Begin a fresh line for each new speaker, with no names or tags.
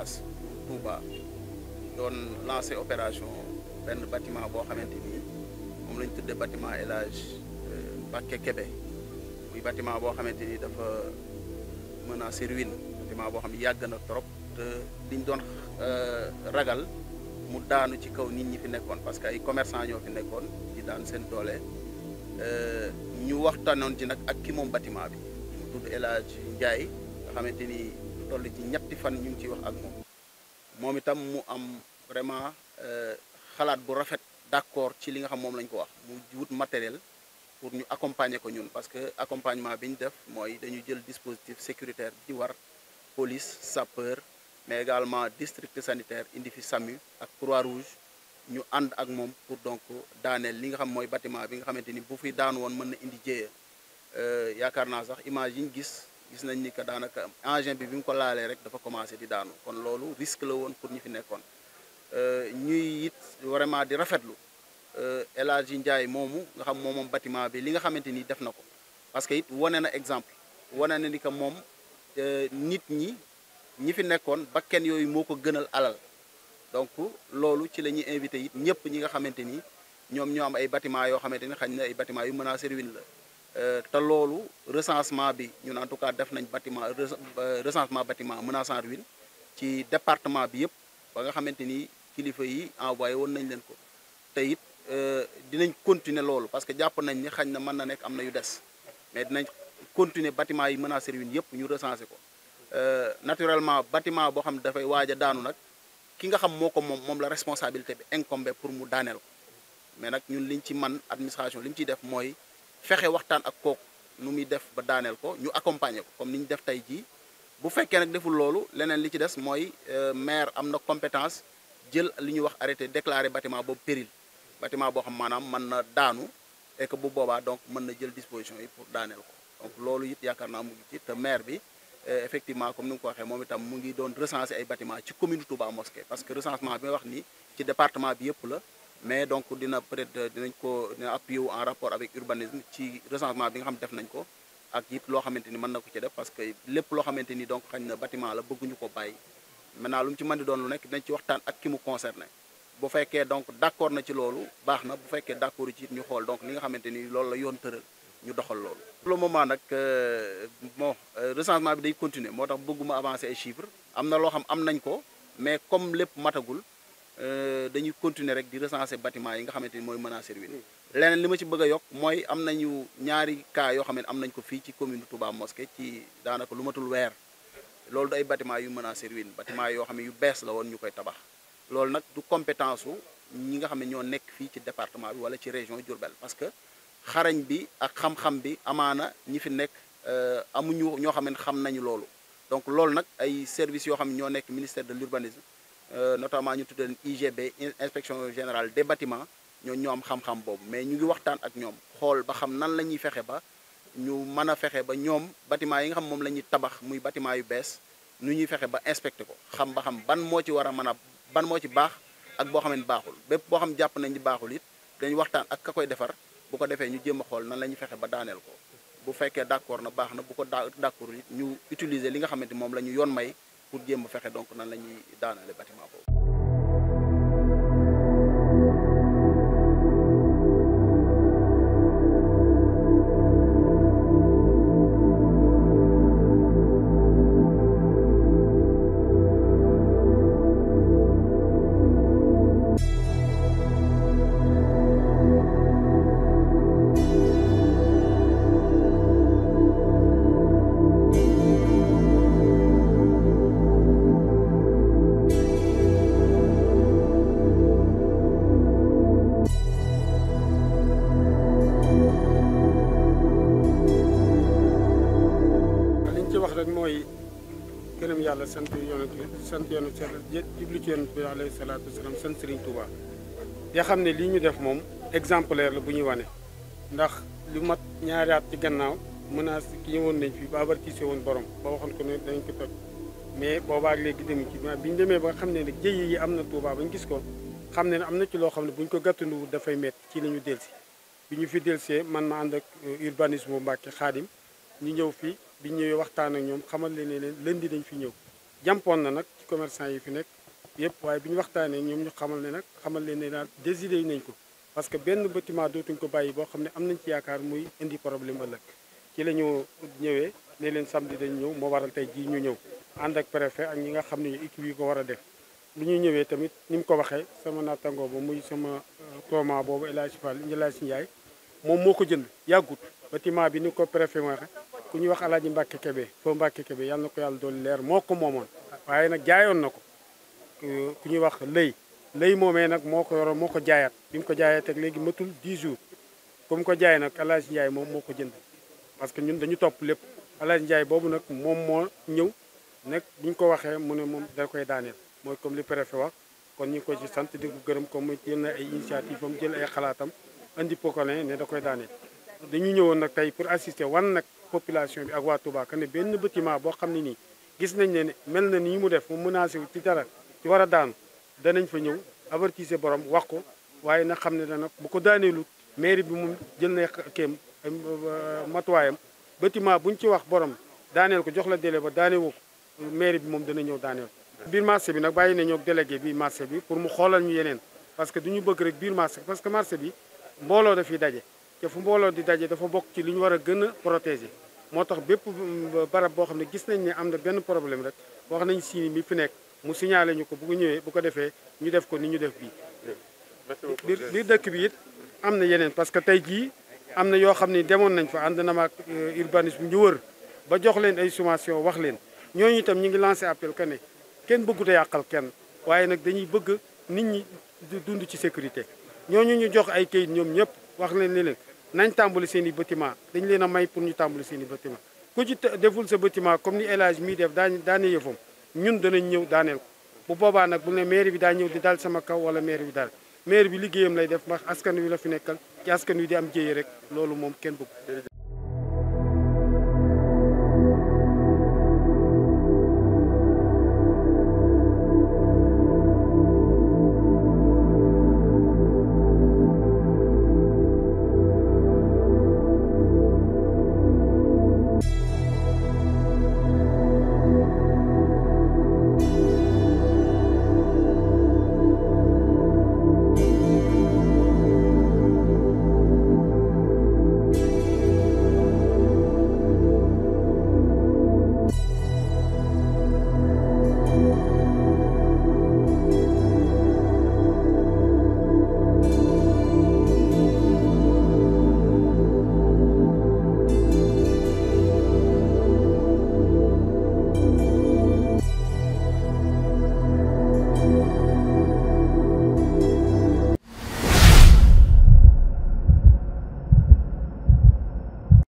Gossas Touba doon lancé opération benn bâtiment boo xamante ni moom la ñu tuddee bâtiment El Hadj Mbacké Kébé muy bâtiment boo xamante ni dafa menacé ruine bâtiment boo xam ne yàgg na trop te liñ doon ragal mu daanu ci kaw nit ñi fi nekkoon parce que ay commerçant ñoo fi nekkoon di daan seen doole ñu waxtaanoon ci nag ak ki moom bâtiment bi mu tudd El Hadj Ndiaye nga xamante ni toll ci ñetti fan ñu ngi ciy wax ak moom itam mu am vraiment xalaat bu rafet d'accord ci li nga xam moom lañ ko wax mu wut matériel pour ñu accompagner ko ñun parce que accompagnement bi ñu def mooy dañu jël dispositif sécuritaire bi ci war police sapeur mais également district sanitaire indi fi SAMU ak Croix-Rouge ñu ànd ak moom pour donc daaneel li nga xam mooy bâtiment bi nga xamante ni bu fi daanu woon mën na indi jéeya yaakaar naa sax image yi ñu gis nañ ni que daanaka engin bi mu ko laalee rek dafa commencé di daanu kon loolu risque la woon pour ñi fi nekkoon ñuy it vraiment di rafetlu El Hadji Ndiaye moomu nga xam moom bâtiment bi li nga xamante ni def na ko parce que it wane na exemple wane na ni que moom nit ñi fi nekkoon bakken yooyu moo ko gënal alal donc loolu ci la ñuy invité it ñëpp ñi nga xamante ni ñoom ñoo am ay bâtiment yoo xamante ni xañ na ay bâtiment yu menacé ruine la te loolu recensement bi ñun en tout cas def nañ recensement bâtiment menaçant ruine ci département bi yëpp ba nga xamante ni kilifa yi envoyé woon nañ leen ko te it dinañ continuer loolu parce que jàpp nañ ni xañ na mën na nekk am na yu des mais dinañ continuer bâtiment yi menacé ruine yëpp ñu recensé ko naturellement bâtiment boo xam ne dafay waaj a daanu nag ki nga xam moo ko moom la responsabilité bi incombé pour mu daaneel ko mais nag ñun liñ ci man administration li mu ciy def mooy fexe waxtaan ak kooku nu muy def ba daaneel ko ñu accompagner ko comme ni ñu def tey jii bu fekkee nag deful loolu leneen li ci des mooy maire am na compétence jël li ñuy wax arrêté déclaré bâtiment boobu péril bâtiment boo xam maanaam mën na daanu et que bu boobaa donc mën na jël disposition yi pour daaneel ko donc loolu it yaakaar naa mu ngi ci te maire bi effectivement comme ni nga ko waxee moom itam mu ngi doon recenser ay bâtiment ci commune Touba Mosquée parce que recensement bi nga wax ni ci département bi yëpp la mais donc dina peut-être dina appuyer wu en rapport avec urbanisme ci recensement bi nga xam def nañ ko ak it loo xamante ni mën na ko ci def parce que lépp loo xamante ni donc xañ na bâtiment la bëgguñu ko bàyyi maintenant lu mu ci mën di doon lu nekk dinañ ci waxtaan ak ki mu concerné bu fekkee donc d'accord na ci loolu baax na bu fekkee d'accord ci it ñu xool donc li nga xamante ni loolu la yoon tëral ñu doxal loolu. pour le moment nag bon recensement bi day continuer moo tax bëgguma avancer ay chiffres am na loo xam am nañ ko mais comme lépp matagul dañuy continuer rek di recenser bâtiment yi nga xamante ni mooy menacé ruine. leneen li ma ci bëgg a yokk mooy am nañu ñaari cas yoo xam ne am nañ ko fii ci commune Touba Mosquée ci daanaka lu matul weer loolu day bâtiment yu menacé ruine bâtiment yoo xam ne yu bees la woon ñu koy tabax loolu nag du compétence su ñi nga xam ne ñoo nekk fii ci département bi wala ci région Diourbel parce que xarañ bi ak xam-xam bi amaana ñi fi nekk amuñu ñoo xam ne xam nañu loolu donc loolu nag ay services yoo xam ne ñoo nekk ministère de l'urbanisme notamment ñu tuddee IGB inspection générale des bâtiments ñoo am xam-xam boobu mais ñu ngi waxtaan ak ñoom xool ba xam nan la ñuy fexe ba ñu mën a fexe ba ñoom bâtiment yi nga xam moom la ñuy tabax muy bâtiment yu bees nu ñuy fexe ba inspecté ko xam ba xam ban moo ci war a mën a ban moo ci baax ak boo xam ne baaxul bépp boo xam jàpp nañ ni baaxul it dañu waxtaan ak ka koy defar bu ko defee ñu jéem a xool nan la ñuy fexe ba daaneel ko bu fekkee d'accord na baax na bu ko d'accord it ñu utiliser li nga xamante moom la ñu yoon may pour jéem a fexe donc nan la ñuy daanale bâtiment boobu.
mooy gërëm yàlla sant yonent jublu ci yonent bi alayhi salaatu wasalaam sant Serigne Touba ya xam ne lii ñu def moom exemplaire la bu ñuy wane ndax lu mat ñaari at ci gannaaw menace ki ñëwoon nañ fi ba avertissé woon borom ba waxoon ko ne dañ ko toj mais boobaak léegi dem ci bi ñu demee ba nga xam ne nag jëye yi am na Touba ba ñu gis ko xam ne am na ci loo xam ne bu ñu ko gàttandu dafay métti ci la ñu delsi bi ñu fi delsee man ma ànd ak urbanisme bu Mbàkke Xaadim ñu ñëw fii bi ñëwee waxtaan ak ñoom xamal leen ne leen lundi dañ fi ñëw jàmpoon na nag ci commerçant yi fi nekk yëpp waaye bi ñu waxtaanee ñoom ñu xamal leen ne daal décidé nañ ko parce que benn bâtiment dootuñ ko bàyyi boo xam ne am nañ ci yaakaar muy indi problème ëllëg ci la ñu ñëwee ne leen samedi dañ ñëw moo waral tey jii ñu ñëw ànd ak préfet ak ñi nga xam ne équipe yi ko war a def lu ñuy ñëwee tamit ni mu ko waxee sama nattangoo ba muy sama tooma boobu El Hadj Fall Ndiaye moom moo ko jënd yàggut bâtiment bi ni ko préfet ma waxe ku ñuy wax El Hadj Mbacke Kébé foo Mbacke Kébé yàlla na ko yàlla doon leer moo ko moomoon waaye nag jaayoon na ko ku ñuy wax lëy moomee nag moo ko yoroon moo ko jaayaat bi mu ko jaayaat ak léegi matul 10 jours comme ko jaay nag El Hadj Ndiaye moom moo ko jënd parce que ñun dañu topp lépp El Hadj Ndiaye boobu nag moom moo ñëw nag bi ñu ko waxee mu ne moom da koy daaneel mooy comme li préfet wax kon ñu ngi ko ci sant di ko gërëm comme jël na ay initiative am jël ay xalaatam andi Pokolin ne da koy daaneel dañu ñëwoon nag tey pour assister wan nag population bi ak waa Touba que ne benn bâtiment boo xam ne nii gis nañ ne mel na nii mu def mu menacé ci dara ci war a daanu danañ fa ñëw avertise borom wax ko waaye nag xam ne dana bu ko daaneelu mairie bi moom jël na kéem matuwaayam bâtiment buñ ci wax borom daaneel ko jox la délai ba daanewu ko mairie bi moom dana ñëw daaneel ko biir marché bi nag bàyyi na ñoo délégué bi marché bi pour mu xoolal ñu yeneen parce que duñu bëgg rek biir marché parce que marché bi mbooloo dafiy daje te fu mbooloo di daje dafa bokk ci li ñu war a gën a protéger moo tax bépp barab boo xam ne gis nañ ne am na benn problème rek wax nañ si mi fi nekk mu signalé ñu ko bu ñëwee bu ko defee ñu def ko ni ñu def bii biir dëkk bi it am na yeneen parce que tey jii am na yoo xam ne demoon nañ fa ànd na maag urbanisme ñu wër ba jox leen ay sommation wax leen ñooñu itam ñu ngi lancé appel que ne kenn bëggut a yàqal kenn waaye nag dañuy bëgg nit ñi dund ci sécurité ñooñu ñu jox ay kayit ñoom ñëpp wax leen ne leen nañ tàmbali seen i bâtiment dañ leen a may pour ñu tàmbali seen i bâtiment ku ci deful sa bâtiment comme ni El Hadj mii def daane yëfam ñun danañ ñëw daaneel ko bu boobaa nag bu ne maire bi daa ñëw di dal sama kaw wala maire bi daal maire bi liggéeyam lay def ndax askan wi la fi nekkal ci askan wi di am jéye rek loolu moom kenn bëgg